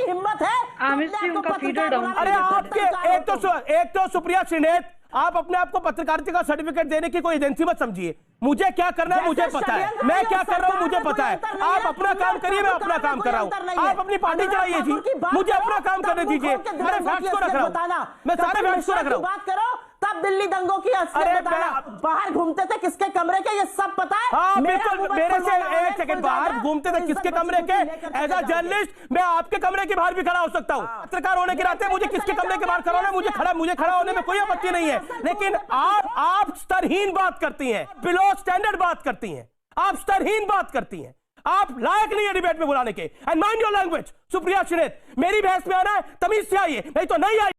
हिम्मत है? अरे आपके एक तो सुप्रिया श्रीनेत, आप अपने आप को पत्रकारिता का सर्टिफिकेट देने की कोई एजेंसी मत समझिए। मुझे क्या करना है मुझे पता है, मैं क्या कर रहा हूँ मुझे पता है। आप अपना काम करिए, मैं अपना काम कर रहा हूँ। आप अपनी पार्टी चलाइए जी, मुझे अपना काम करने दीजिए। मेरे फैक्ट्स को रख रहा हूँ, मैं सारे फैक्ट्स को रख रहा हूँ। बात करो तब दिल्ली दंगों की असलियत बताना। बाहर घूमते थे किसके कमरे के, ये सब पता है। हाँ बिल्कुल, मेरे से एक सेकंड, बाहर घूमते थे किसके कमरे के? एज अ जर्नलिस्ट मैं आपके कमरे के बाहर भी खड़ा हो सकता हूँ। पत्रकार होने के नाते मुझे किसके कमरे के बाहर खड़ा होना, मुझे खड़ा होने में कोई आपत्ति नहीं है। लेकिन आप स्तरहीन बात करती हैं, बिलो स्टैंडर्ड बात करती हैं, आप स्तरहीन बात करती हैं। आप लायक नहीं है डिबेट में बुलाने के। And mind your language Supriya Shrinate, मेरी बहस में आना है तमीज से आइए, नहीं तो नहीं आइए।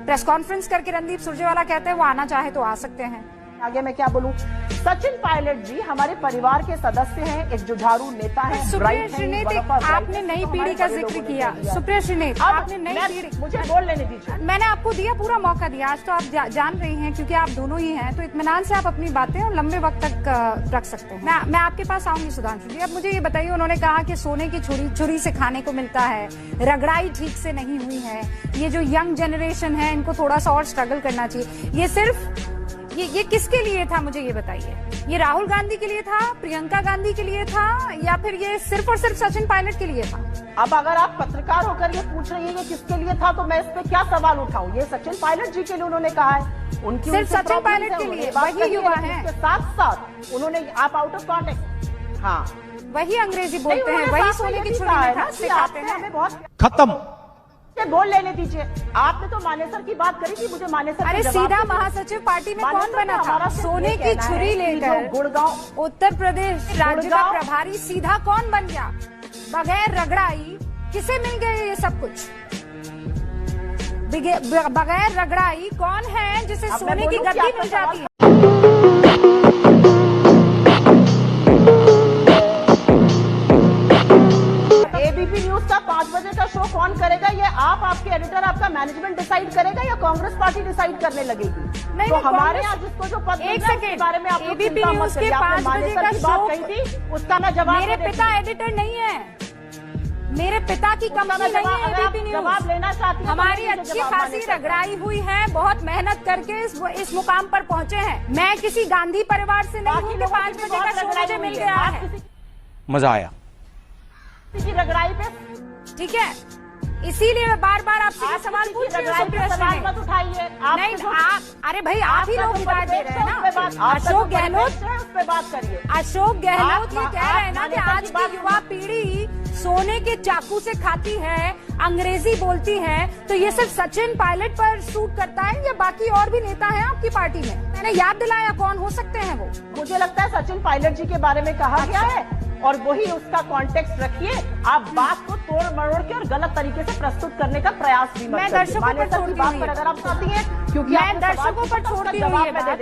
प्रेस कॉन्फ्रेंस करके रणदीप सुरजेवाला कहते हैं वो आना चाहे तो आ सकते हैं। आगे मैं क्या बोलूं? सचिन पायलट जी हमारे परिवार के सदस्य हैं, एक जुझारू नेता हैं। सुप्रिया श्रीनेत, आपने नई पीढ़ी का जिक्र किया। सुप्रिया श्रीनेत, आपने नई पीढ़ी, मुझे बोल लेने दीजिए। मैंने आपको दिया पूरा मौका दिया। आज तो आप जान रही हैं क्योंकि आप दोनों ही हैं, तो इत्मीनान से आप अपनी बातें और लंबे वक्त तक रख सकते हैं। मैं आपके पास आऊंगी सुधांशु जी। अब मुझे ये बताइए, उन्होंने कहा कि सोने की छुरी से खाने को मिलता है, रगड़ाई ठीक से नहीं हुई है, ये जो यंग जनरेशन है इनको थोड़ा सा और स्ट्रगल करना चाहिए। ये सिर्फ ये किसके लिए था मुझे ये बताइए? ये राहुल गांधी के लिए था, प्रियंका गांधी के लिए था, या फिर ये सिर्फ और सिर्फ सचिन पायलट के लिए था? अब अगर आप पत्रकार होकर ये पूछ रही है कि किसके लिए था, तो मैं इस पे क्या सवाल उठाऊं? ये सचिन पायलट जी के लिए उन्होंने कहा है, उनकी सिर्फ सचिन पायलट के लिए, वही युवा है। साथ साथ उन्होंने, आप आउट ऑफ कॉन्टेक्स्ट, हाँ वही अंग्रेजी बोलते हैं, वही सोने की छुरी में सिखाते हैं। बहुत खत्म, बोल लेने दीजिए। आपने तो मानेसर की बात करी थी, मुझे मानेसर, अरे सीधा महासचिव पार्टी में कौन बना था? सोने की छुरी लेकर गुड़गांव उत्तर प्रदेश राज्य का प्रभारी सीधा कौन बन गया? बगैर रगड़ाई किसे मिल गए ये सब कुछ? बगैर रगड़ाई कौन है जिसे सोने की गद्दी मिल जाती है? एबीपी न्यूज का 5 बजे का शो कौन करेगा? ये आप, आपके एडिटर, आपका मैनेजमेंट डिसाइड करेगा या कांग्रेस पार्टी डिसाइड करने लगेगी? नहीं, तो हमारे यहाँ जिसको जो पद एक सेकेंड, बारे में आप एबीपी न्यूज के 5 बजे का शो कही थी, उसका मैं जवाब, मेरे पिता एडिटर नहीं है, मेरे पिता की कंपनी नहीं है एबीपी न्यूज। जवाब लेना चाहती हूं, हमारी अच्छी खासी रगड़ाई हुई है, बहुत मेहनत करके इस मुकाम पर पहुंचे हैं। मैं किसी गांधी परिवार से नहीं हूँ कि 5 बजे का शो मुझे मिल गया है। मजा आया की रगड़ाई पे, ठीक है, इसीलिए मैं बार बार आपसे ये सवाल पूछ रही हूँ। सवाल मत उठाइए। नहीं, आप, अरे भाई आप ही लोग हिदायत दे रहे हैं ना। अशोक गहलोत उस पे बात करिए। अशोक गहलोत ये कह रहे हैं ना कि आज की युवा पीढ़ी सोने के चाकू से खाती है, अंग्रेजी बोलती है, तो ये सिर्फ सचिन पायलट पर सूट करता है या बाकी और भी नेता हैं आपकी पार्टी में? मैंने याद दिलाया कौन हो सकते हैं वो। मुझे लगता है सचिन पायलट जी के बारे में कहा गया है और वही उसका कॉन्टेक्स्ट रखिए। आप बात को तोड़ मरोड़ के और गलत तरीके से प्रस्तुत करने का प्रयास भी मत करिए। मैं दर्शकों पर छोड़ती हूँ अगर आप चाहती हैं, क्योंकि मैं दर्शकों पर छोड़ती हूँ ये बात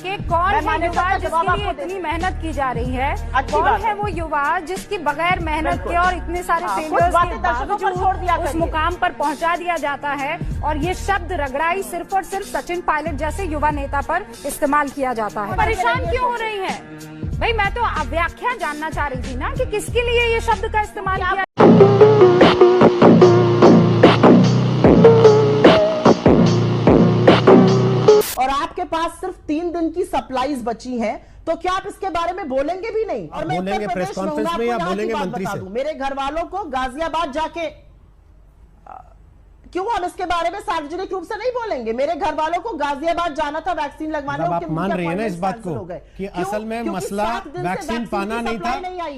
कि कौन है युवा जिसके लिए इतनी मेहनत की जा रही है, कौन है वो युवा जिसकी बगैर मेहनत के और इतने सारे फेलियर्स के बावजूद उस मुकाम पर पहुंचा दिया जाता है। और ये शब्द रगड़ाई सिर्फ और सिर्फ सचिन पायलट जैसे युवा नेता पर इस्तेमाल किया जाता है। परेशान क्यों हो रही है भाई? मैं तो व्याख्या जानना चाह रही थी ना कि किसके लिए ये शब्द का इस्तेमाल किया। और आपके पास सिर्फ 3 दिन की सप्लाईज बची हैं, तो क्या आप इसके बारे में बोलेंगे भी नहीं? और मैं बोलेंगे प्रेस कॉन्फ्रेंस में या बोलेंगे मंत्री से? मेरे घर वालों को गाजियाबाद जाके, क्यों हम इसके बारे में सार्वजनिक रूप से नहीं बोलेंगे? मेरे घर वालों को गाजियाबाद जाना था वैक्सीन लगवाने। आप मान रही है ना इस बात को कि असल में मसला वैक्सीन पाना नहीं था,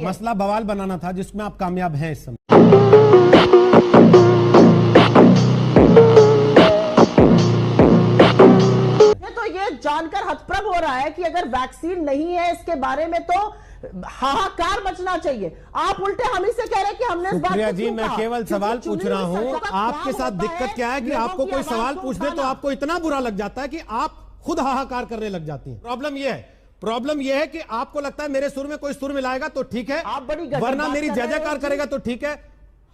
मसला बवाल बनाना था, जिसमें आप कामयाब हैं इस समय। तो ये जानकर हतप्रभ हो रहा है कि अगर वैक्सीन नहीं है इसके बारे में तो हाहाकार मचना चाहिए। आप उल्टे हम ही से कह रहे हैं कि हमने इस बात को जी, मैं केवल सवाल पूछ रहा हूं। आपके साथ दिक्कत क्या है कि आपको कोई सवाल पूछ दे तो आपको इतना बुरा लग जाता है कि आप खुद हाहाकार करने लग जाती हैं। प्रॉब्लम यह है कि आपको लगता है मेरे सुर में कोई सुर मिलाएगा तो ठीक है, वरना मेरी जय जयकार करेगा तो ठीक है।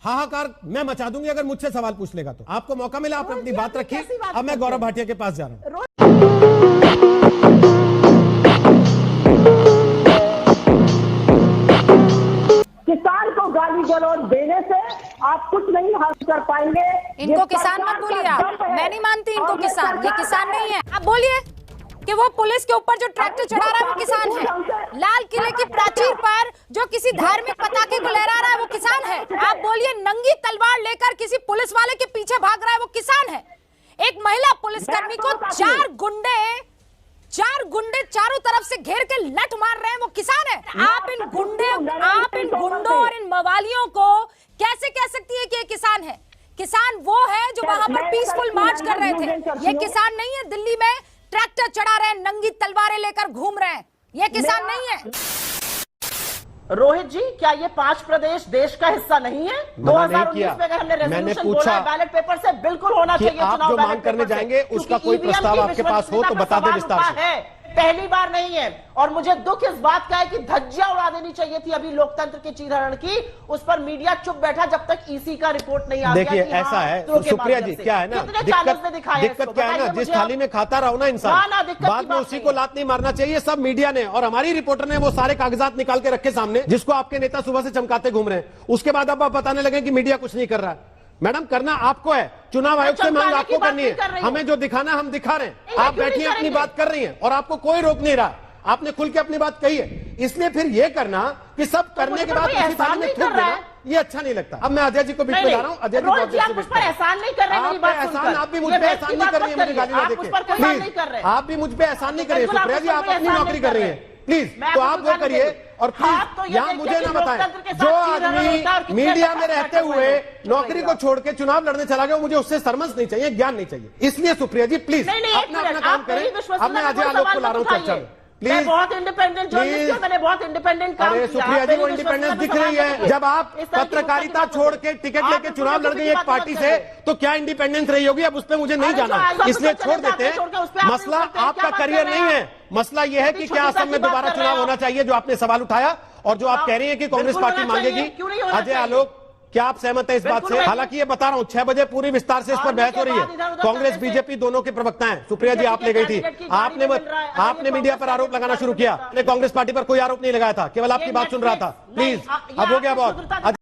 हाहाकार मैं मचा दूंगी अगर मुझसे सवाल पूछ लेगा तो। आपको मौका मिला, आपने अपनी बात रखी। अब मैं गौरव भाटिया के पास जा रहा हूं। हम कर पाएंगे। इनको किसान मत बोलिए आप, मैं नहीं मानती इनको किसान, ये किसान नहीं है। आप बोलिए कि वो पुलिस के ऊपर जो ट्रैक्टर चढ़ा रहा है वो किसान है, लाल किले की प्राचीर पर जो किसी धार्मिक पताके को लहरा रहा है वो किसान है। आप बोलिए नंगी तलवार लेकर किसी पुलिस वाले के पीछे भाग रहा है वो किसान है। एक महिला पुलिसकर्मी को चार गुंडे चारों तरफ से घेर के लठ मार रहे हैं वो किसान है। आप इन गुंडों और इन मवालियों को कैसे कह सकती है कि ये किसान है? किसान वो है जो वहां पर पीसफुल मार्च कर रहे थे। ये किसान नहीं है दिल्ली में ट्रैक्टर चढ़ा रहे हैं, नंगी तलवारें लेकर घूम रहे हैं, ये किसान नहीं है। रोहित जी, क्या ये 5 प्रदेश देश का हिस्सा नहीं है? 2019 में अगर हमने रेजोल्यूशन बोला है बैलेट पेपर से बिल्कुल होना चाहिए आप चुनाव जो बैलेट मांग करने पेपर से, जाएंगे उसका क्योंकि कोई EVM प्रस्ताव की आपके पास हो तो बता दें विस्तार से। है, पहली बार नहीं है। और मुझे दुख इस बात का है कि धज्जियां उड़ा देनी चाहिए थी अभी लोकतंत्र के चीरहरण की, उस पर मीडिया चुप बैठा जब तक ईसी का रिपोर्ट नहीं आ गया। देखिए ऐसा है सुप्रिया जी, क्या है ना दिक्कत क्या है ना, जिस थाली में खाता रहो ना इंसान, बाद में उसी को लात नहीं मारना चाहिए। सब मीडिया ने और हमारी रिपोर्टर ने वो सारे कागजात निकाल के रखे सामने जिसको आपके नेता सुबह से चमकाते घूम रहे हैं, उसके बाद अब आप बताने लगे कि मीडिया कुछ नहीं कर रहा है। मैडम करना आपको है, चुनाव आयोग से मांग आपको करनी है, हमें जो दिखाना हम दिखा रहे हैं। आप बैठिए अपनी बात कर रही हैं और आपको कोई रोक नहीं रहा, आपने खुल के अपनी बात कही है। इसलिए फिर ये करना कि सब करने के बाद उसी थाली में थूक देना, ये अच्छा नहीं लगता। अब मैं अजय जी को बीच में ला रहा हूँ। अजय जी एहसान नहीं कर रहे, आप भी मुझ पर एहसान नहीं कर रही है, मुझे गाली ना देके प्लीज। आप भी मुझ पर एहसान नहीं कर रही है सुप्रिया जी, आप अपनी नौकरी कर रही है प्लीज, तो आप वो करिए। और प्लीज यहाँ मुझे ना बताएं, जो आदमी मीडिया में रहते हुए नौकरी को छोड़ के चुनाव लड़ने चला गया, मुझे उससे सरमस नहीं चाहिए, ज्ञान नहीं चाहिए। इसलिए सुप्रिया जी प्लीज अपना काम करें। अब मैं अजय आलोक को ला रहा हूँ चर्चा में, मैं बहुत इंडिपेंडेंट जर्नलिस्ट हूं, मैंने बहुत इंडिपेंडेंट काम किया। अरे सुप्रिया जी, वो इंडिपेंडेंस दिख रही है जब आप पत्रकारिता छोड़ के टिकट लेके चुनाव लड़ गई एक पार्टी से, तो क्या इंडिपेंडेंस रही होगी? अब उस पर मुझे नहीं जाना, इसलिए छोड़ देते हैं। मसला आपका करियर नहीं है, मसला यह है कि क्या असम में दोबारा चुनाव होना चाहिए, जो आपने सवाल उठाया और जो आप कह रही हैं कि कांग्रेस पार्टी मांगेगी। अजय आलोक, क्या आप सहमत है इस बात से? हालांकि ये बता रहा हूं 6 बजे पूरी विस्तार से इस पर बहस हो रही है। कांग्रेस बीजेपी दोनों के प्रवक्ता हैं। सुप्रिया जी आप ले गई थी, आपने मीडिया पर आरोप लगाना शुरू किया। कांग्रेस पार्टी पर कोई आरोप नहीं लगाया था, केवल आपकी बात सुन रहा था। प्लीज अब हो गया बहुत।